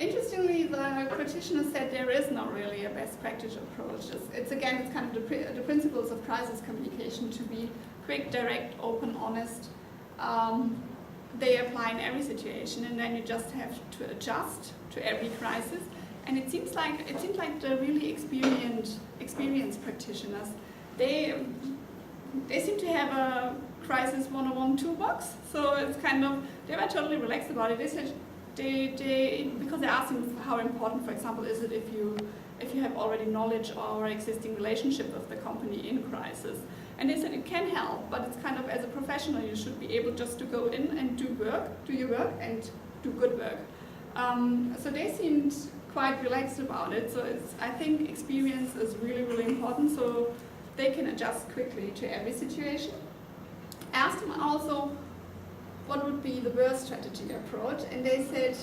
Interestingly, the practitioner said there is not really a best practice approach. It's kind of the principles of crisis communication to be quick, direct, open, honest. They apply in every situation, and then you just have to adjust to every crisis. And it seems like the really experienced practitioners, they seem to have a crisis 101 toolbox. So it's kind of, they were totally relaxed about it. They said because they asked him how important, for example, is it if you have already knowledge or existing relationship with the company in crisis. And they said it can help, but it's kind of, as a professional, you should be able just to go in and do your work and do good work. So they seemed quite relaxed about it. So I think experience is really, really important, so they can adjust quickly to every situation. I asked them also what would be the worst strategy approach, and they said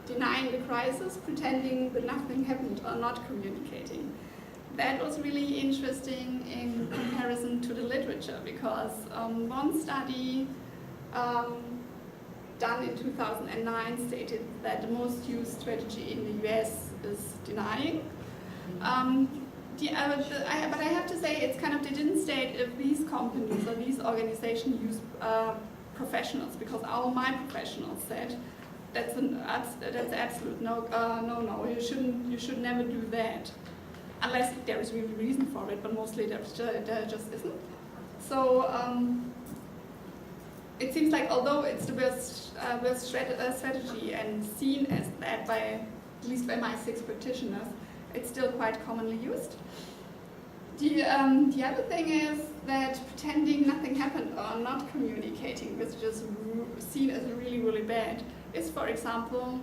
denying the crisis, pretending that nothing happened, or not communicating. That was really interesting in comparison to the literature, because one study done in 2009 stated that the most used strategy in the US is denying. But I have to say, it's kind of, they didn't state if these companies or these organizations use professionals, because my professionals said that's absolute no. You should never do that, unless there is really reason for it. But mostly there just isn't. So it seems like, although it's the worst strategy and seen as that at least by my 6 practitioners, it's still quite commonly used. The other thing is that pretending nothing happened or not communicating, which is seen as really, really bad, is, for example,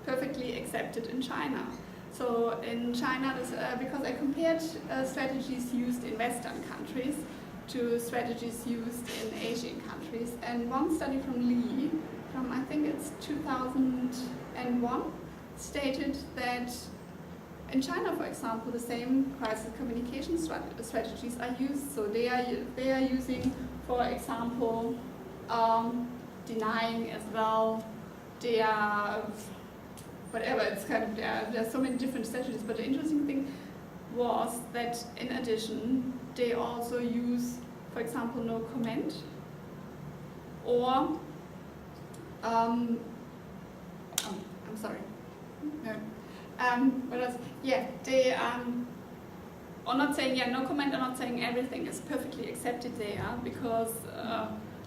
perfectly accepted in China. So in China, because I compared strategies used in Western countries to strategies used in Asian countries, and one study from Lee, from I think it's 2001, stated that in China, for example, the same crisis communication strategies are used. So they are using, for example, denying as well. They are whatever. It's kind of there are so many different strategies. But the interesting thing was that in addition, they also use, for example, no comment, or I'm sorry. No. What else? Yeah, they are not saying no comment, or not saying everything is perfectly accepted there, because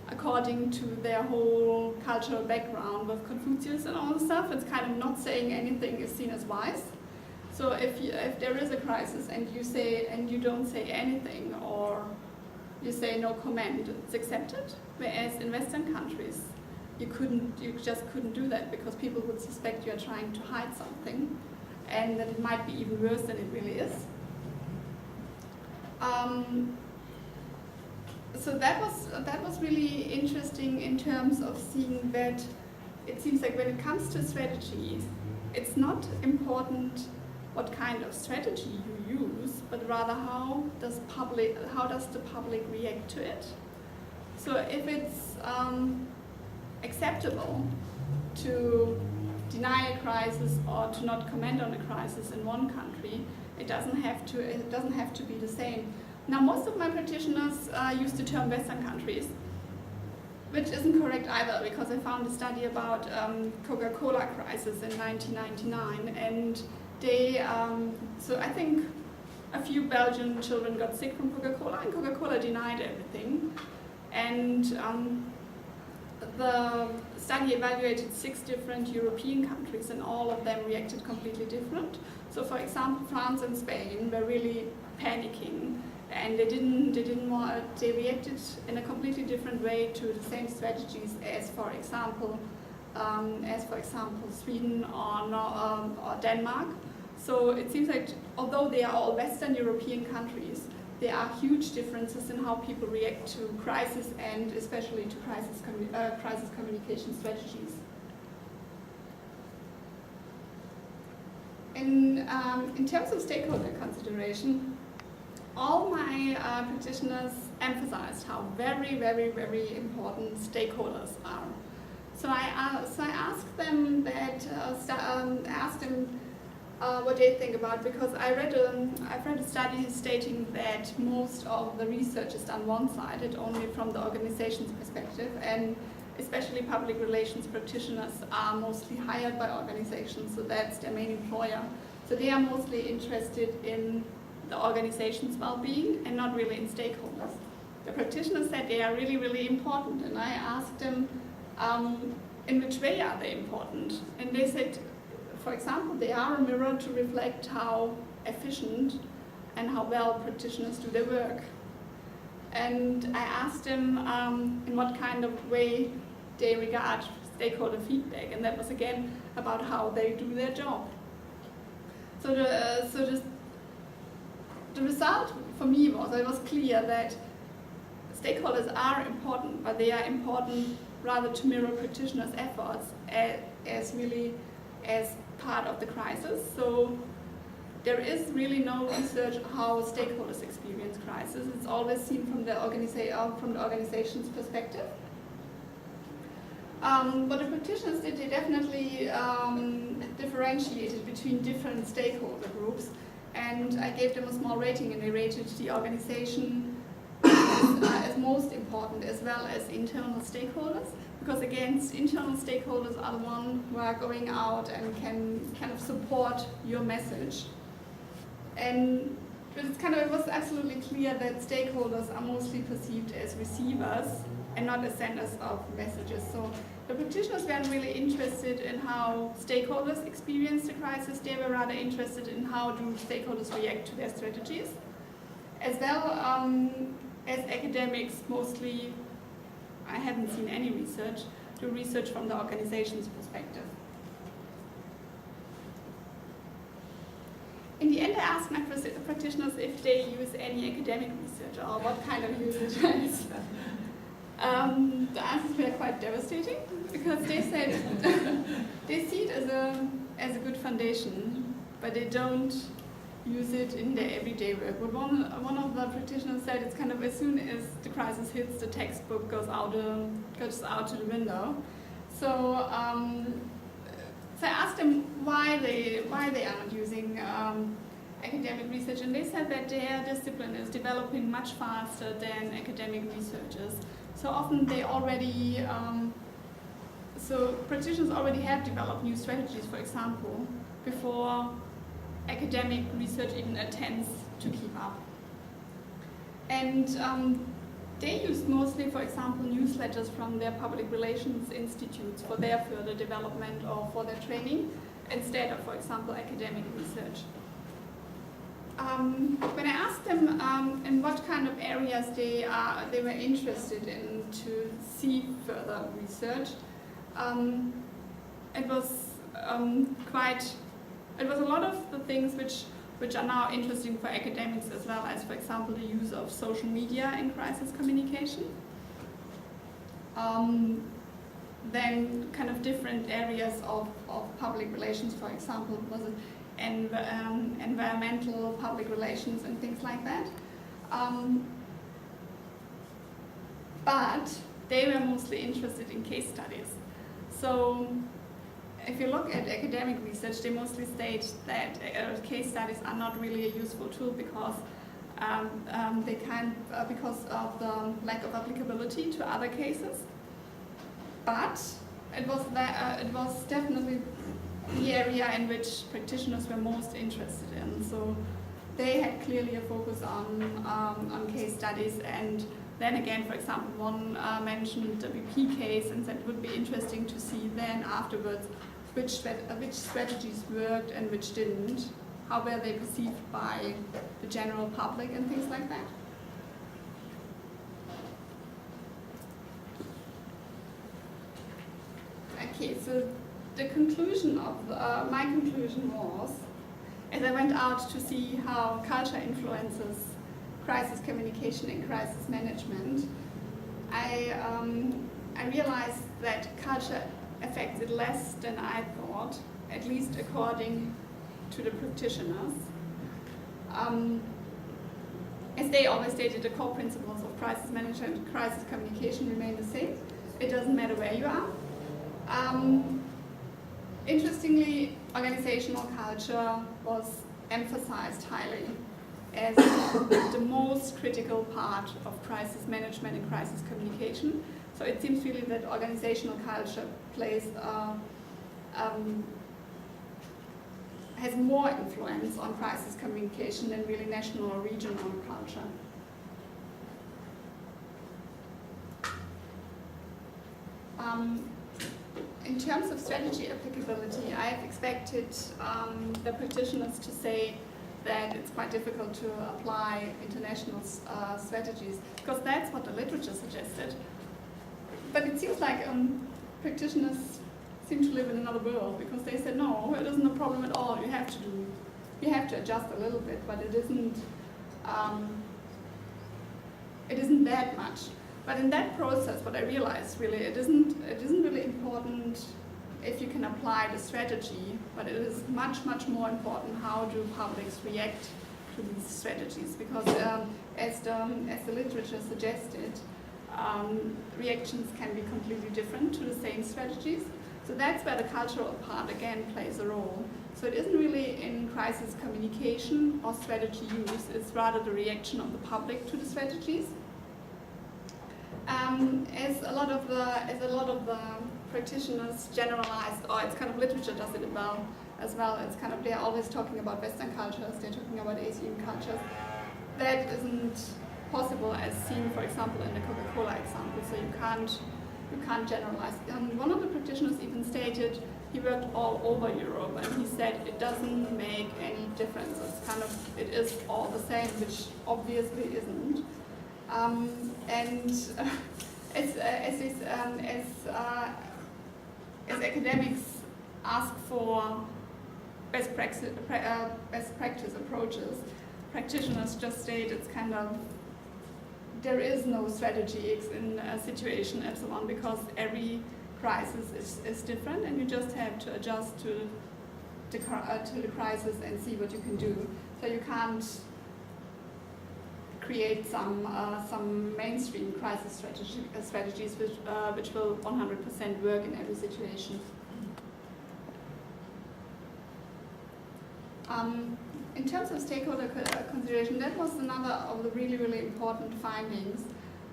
according to their whole cultural background with Confucius and all the stuff, it's kind of not saying anything is seen as wise. So if there is a crisis and you don't say anything, or you say no comment, it's accepted. Whereas in Western countries, you just couldn't do that, because people would suspect you are trying to hide something, and that it might be even worse than it really is. So that was really interesting in terms of seeing that it seems like when it comes to strategy, it's not important what kind of strategy you use, but rather how does the public react to it. So if it's acceptable to deny a crisis or to not comment on a crisis in one country, it doesn't have to be the same. Now, most of my practitioners use the term Western countries, which isn't correct either, because I found a study about Coca-Cola crisis in 1999, and they so I think a few Belgian children got sick from Coca-Cola, and Coca-Cola denied everything, and the study evaluated 6 different European countries, and all of them reacted completely different. So, for example, France and Spain were really panicking, and they reacted in a completely different way to the same strategies as, for example, Sweden or Denmark. So it seems like, although they are all Western European countries, there are huge differences in how people react to crisis, and especially to crisis communication strategies. In terms of stakeholder consideration, all my practitioners emphasized how very, very, very important stakeholders are. So I asked them what they think about, because I've read a study stating that most of the research is done one-sided, only from the organization's perspective, and especially public relations practitioners are mostly hired by organizations, so that's their main employer. So they are mostly interested in the organization's well-being and not really in stakeholders. The practitioners said they are really, really important, and I asked them in which way are they important, and they said, for example, they are a mirror to reflect how efficient and how well practitioners do their work. And I asked them in what kind of way they regard stakeholder feedback, and that was again about how they do their job. So the result for me was, it was clear that stakeholders are important, but they are important rather to mirror practitioners' efforts as part of the crisis. So there is really no research how stakeholders experience crisis. It's always seen from the organization's perspective. What the practitioners did, they definitely differentiated between different stakeholder groups, and I gave them a small rating, and they rated the organization as most important, as well as internal stakeholders, because again, internal stakeholders are the ones who are going out and can kind of support your message. And it was absolutely clear that stakeholders are mostly perceived as receivers and not as senders of messages. So the practitioners weren't really interested in how stakeholders experience the crisis. They were rather interested in how do stakeholders react to their strategies. As well as academics, mostly, I haven't seen any research, do research from the organization's perspective. In the end, I asked my practitioners if they use any academic research or what kind of usage is. The answers were quite devastating, because they said they see it as a good foundation, but they don't use it in their everyday work. But one of the practitioners said it's kind of, as soon as the crisis hits, the textbook goes out to the window. So I asked them why they are not using academic research, and they said that their discipline is developing much faster than academic researchers. So often they already, so practitioners already have developed new strategies, for example, before academic research even attempts to keep up. And they use mostly, for example, newsletters from their public relations institutes for their further development or for their training, instead of, for example, academic research. When I asked them in what kind of areas they were interested in to see further research, it was a lot of the things which are now interesting for academics, as well as, for example, the use of social media in crisis communication. Then kind of different areas of public relations, for example, was it environmental public relations and things like that. But they were mostly interested in case studies. So if you look at academic research, they mostly state that case studies are not really a useful tool because because of the lack of applicability to other cases. But it was definitely the area in which practitioners were most interested in. So they had clearly a focus on case studies, and then again, for example, one mentioned the BP case and said it would be interesting to see then afterwards which strategies worked and which didn't, how were they perceived by the general public and things like that. Okay, so the conclusion of my conclusion was, as I went out to see how culture influences crisis communication and crisis management, I realized that culture affects it less than I thought, at least according to the practitioners. As they always stated, the core principles of crisis management and crisis communication remain the same. It doesn't matter where you are. Interestingly, organizational culture was emphasized highly as the most critical part of crisis management and crisis communication. So it seems really that organizational culture has more influence on crisis communication than really national or regional culture. In terms of strategy applicability, I've expected the practitioners to say that it's quite difficult to apply international strategies, because that's what the literature suggested. But it seems like practitioners seem to live in another world, because they said, no, it isn't a problem at all. You have to adjust a little bit, but it isn't that much. But in that process, what I realized really, it isn't really important if you can apply the strategy, but it is much, much more important how do publics react to these strategies, because as the literature suggested, reactions can be completely different to the same strategies. So that's where the cultural part again plays a role. So it isn't really in crisis communication or strategy use, it's rather the reaction of the public to the strategies. As a lot of the practitioners generalized, or it's kind of literature does it as well. It's kind of, they're always talking about Western cultures, they're talking about Asian cultures. That isn't possible as seen, for example, in the Coca-Cola example. So you can't generalize. One of the practitioners even stated he worked all over Europe, and he said it doesn't make any difference. It's kind of, it is all the same, which obviously isn't. As academics ask for best practice approaches, practitioners just state it's kind of, there is no strategy in a situation epsilon, because every crisis is different, and you just have to adjust to the crisis and see what you can do. So you can't create some mainstream crisis strategies which will 100% work in every situation. In terms of stakeholder consideration, that was another of the really, really important findings,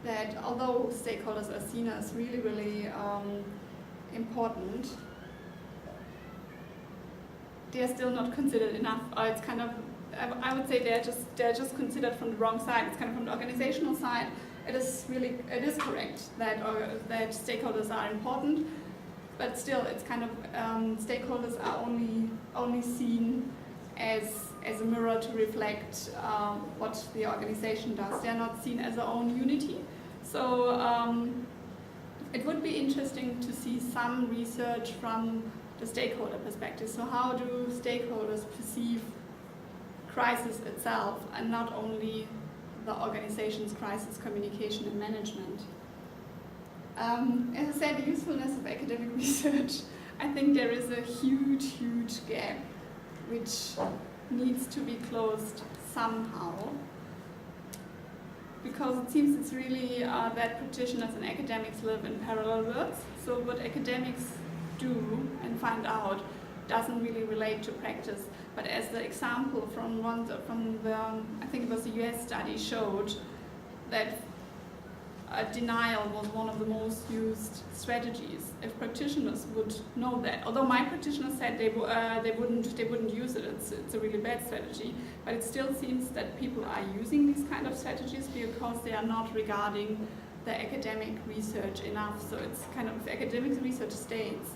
that although stakeholders are seen as really, really important, they are still not considered enough. It's kind of, I would say they're just considered from the wrong side. It's kind of from the organizational side. It is correct that stakeholders are important, but still it's kind of stakeholders are only seen as a mirror to reflect what the organization does. They are not seen as their own unity. So it would be interesting to see some research from the stakeholder perspective. So how do stakeholders perceive crisis itself, and not only the organization's crisis communication and management? As I said, the usefulness of academic research, I think there is a huge, huge gap which needs to be closed somehow, because it seems it's really that practitioners and academics live in parallel worlds. So what academics do and find out doesn't really relate to practice. But as the example from the I think it was a US study showed, that denial was one of the most used strategies. If practitioners would know that, although my practitioners said they wouldn't use it, it's a really bad strategy, but it still seems that people are using these kind of strategies because they are not regarding the academic research enough. So it's kind of, if academic research states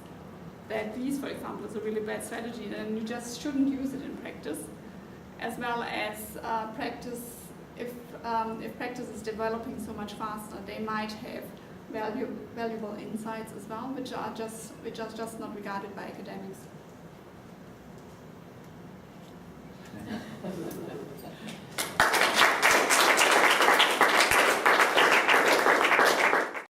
that these, for example, is a really bad strategy, then you just shouldn't use it in practice, as well as practice. If practice is developing so much faster, they might have valuable insights as well, which are just not regarded by academics.